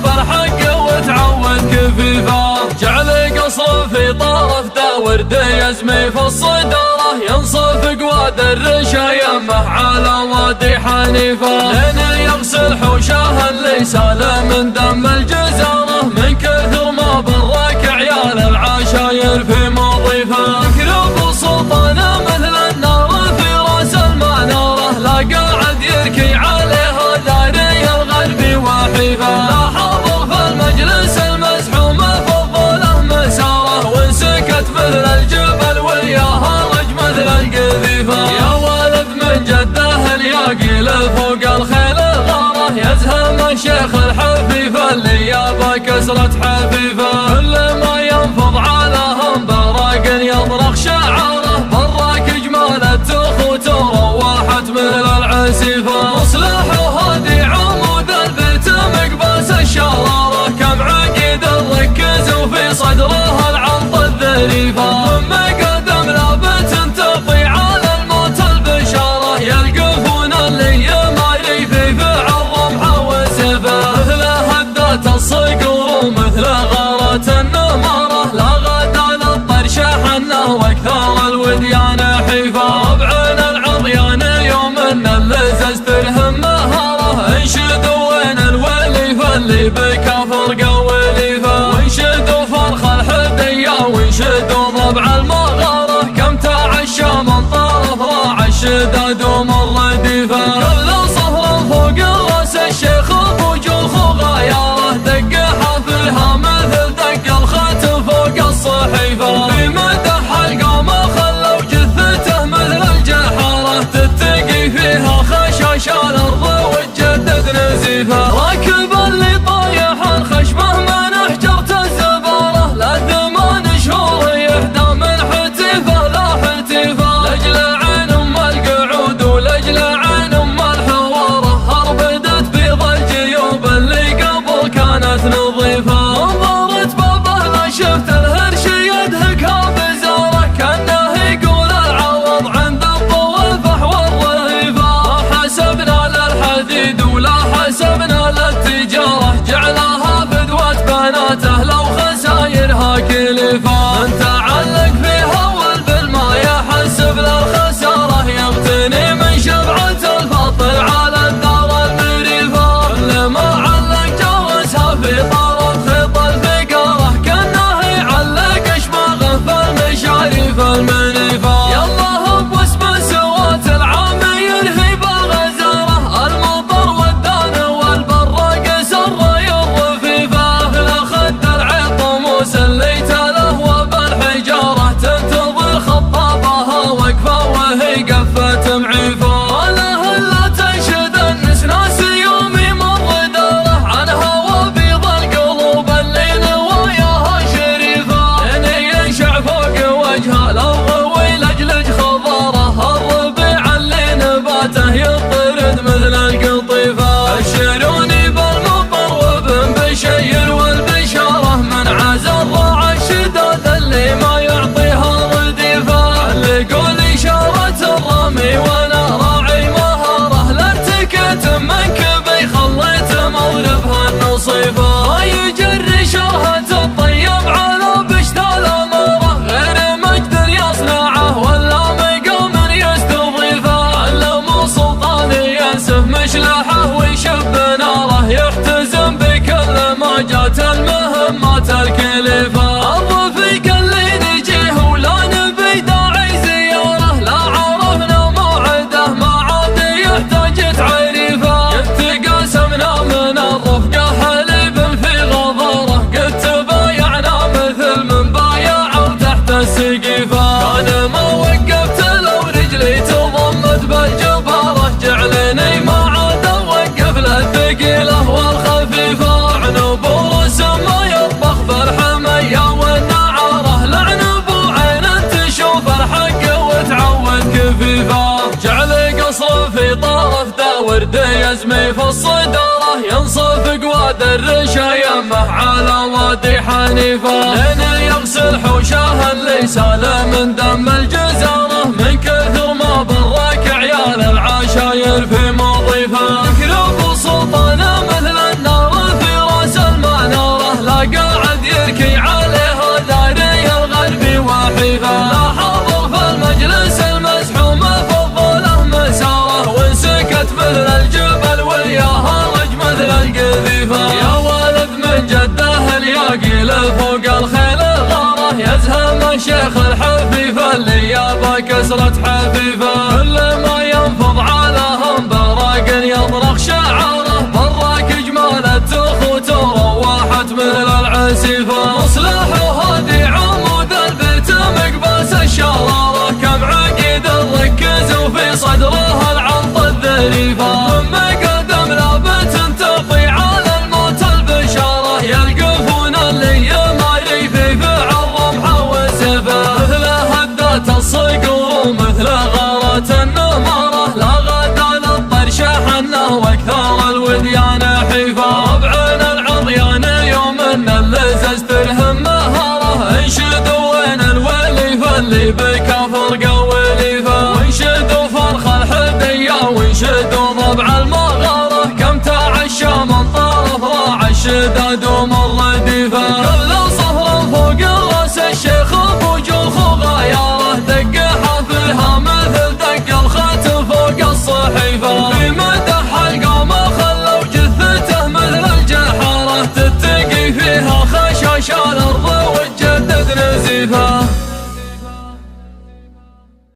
الحق وتعود كفيفه. جعل قصر في طرف ورد يزمي في الصدارة، ينصف قواد الرشايمه على وادي حنيفه. لين يغسل حوشه اللي سال من دم الجزاره، من كثر ما برك عيال العشاير في مضيفه. ذكر سلطان مثل النار في راس المناره، لا قاعد يركي عليها داري الغرب وحيفه. لا حاضر في المجلس المزحوم فضله مساره، وانسكت مثل الجبل وياها رج مثل القذيفه. يا ولد من جده الياقي فوق الخيل الغاره، يزهم الشيخ الحفيفه اللي يابا كسرة حفيفه. كل ما ينفض علىهم براق يضرخ شعاره، براك جمالت اخوته روحت مثل العسيفه. مصلح وهادي عمود البيت مقباس الشراره، كم عقيد الركز وفي صدرها العرض الذريفه. من قدم لابت تطي على الموت البشاره، يلقفون اللي ما يفي فعل رمحه وسيفه. مثل هدات الصقور ومثل غارة النماره، لا غدا للطرش حنه واكثر الوديان حيفه. ربعين العضيان يوم ان اللزز تلهم مهاره، انشدوا وين الوليفه اللي بكفر قوليفه. وانشدوا فرخ الحديه وانشدوا ضبع المغاره، كم تعشى من طرف راع الشداد ومر رديفه. كل صهر فوق راس الشيخ ابو جوخ وغياره، دق حفلها مثل دق الختم فوق الصحيفه. في مدح القامه خلوا جثته مثل الجحاره، تتقي فيها خشاش الارض وتجدد نزيفه. راكب اللي طايح الخشبه من حجرة الزباره، لا 8 شهور يهدى من حتيفه لا حتيفه. لاجل عين ام القعود ولاجل عين ام الحواره، هربدت بيض الجيوب اللي قبل كانت نظيفه. نظرت بابه لا شفت الهرش يدهكها بزاره، كانه يقول العوض عند الطول فحوى الرهيفه. ما حسبنا للحديد ولا حسبنا للتجاره، جعلها فدوة بناته لو خسايرها كلفه. من تعلق فيها والبالما يحسب للخساره، يغتني من شبعة الفطر على الدار المريفه. كل ما علق جوزها في طرف خيط الفقاره، كانه يعلق اشماغه في المشاريف المنيفه. يالله باسم سوات العامي ينهي بالغزاره، المطر والدان والبراق سر الرفيفه. لخد العيط موسى اللي تله وبالحجاره، تنتظر خطابها وقفه وهي قفه معيفه. وله الا تنشد النسناس يوم يمر داره، عنها وبيض القلوب الليل وياها شريفه. لين ينشع فوق وجهها لو غوي لجلج خضاره، الربيع اللي نباته يطرد مثل القطيفه. بشروني بالمطر وابن بشير والبشاره، من عز الراعي الشداد اللي ما يعطيها رديفه. علقوا لي شارة الرمي وانا راعي مهاره، لارتكت من كبي خليت مغربها النصيفه. ما يجري شرهة الطيب على بشت الاماره، غير مجد يصنعه ولا مقام يستضيفه. علموا سلطان ينسف مشلحه ويشب ناره، يحتزم بكل ما جات المهمات الكلفه. الرفيق اللي نجيه ولا نبي داعي زياره، لا عرفنا موعده ما عاد يحتاج تعريفه. قد تقاسمنا من الرفقه حليب في غضاره، قد تبايعنا مثل من بايع تحت السقيفه. كان ما وقفت لو رجلي تضمد بالجباره، جعلني ما عاد اوقف للثقيله والخفيفه. عنب ورسم ما يطبخ بالحميه والنعاره، لعنب وعين تشوف الحق وتعود كفيفه. جعل قصر في طرف ورد يزمي في الصداره، ينصف قواد الرشايمه على وادي حنيفه. لين يغسل حوشه اللي سال من دم الجزاره، من كثر ما برك عيال العشاير في مضيفه. ذكر ابو سلطان مثل النار في راس المناره، كسرة حفيفة، كل ما ينفض علىهم براق يطرق شعاره، براك اجمال التخوت روحت مثل العسيفة. مصلح وهادي عمود البيت مقباس الشرارة، كم عقيد ركز وفي صدرها العنط الذريفة، ثم قدم لابت تطي على الموت البشارة، يلقفون اللي ما يفي فعل رمحه وسيفه، مثل هدات الصقور ومثل غارة النمارة، لا غدا للطرش حنه واكثر الوديان حيفه، ربعنا العضيان يوم ان اللزز ترهم مهاره، انشدوا وين الوليفه اللي بكفر قوليفه، وانشدوا فرخ الحديه وانشدوا ضبع المغاره، كم تعشى من طرف راع الشداد ومر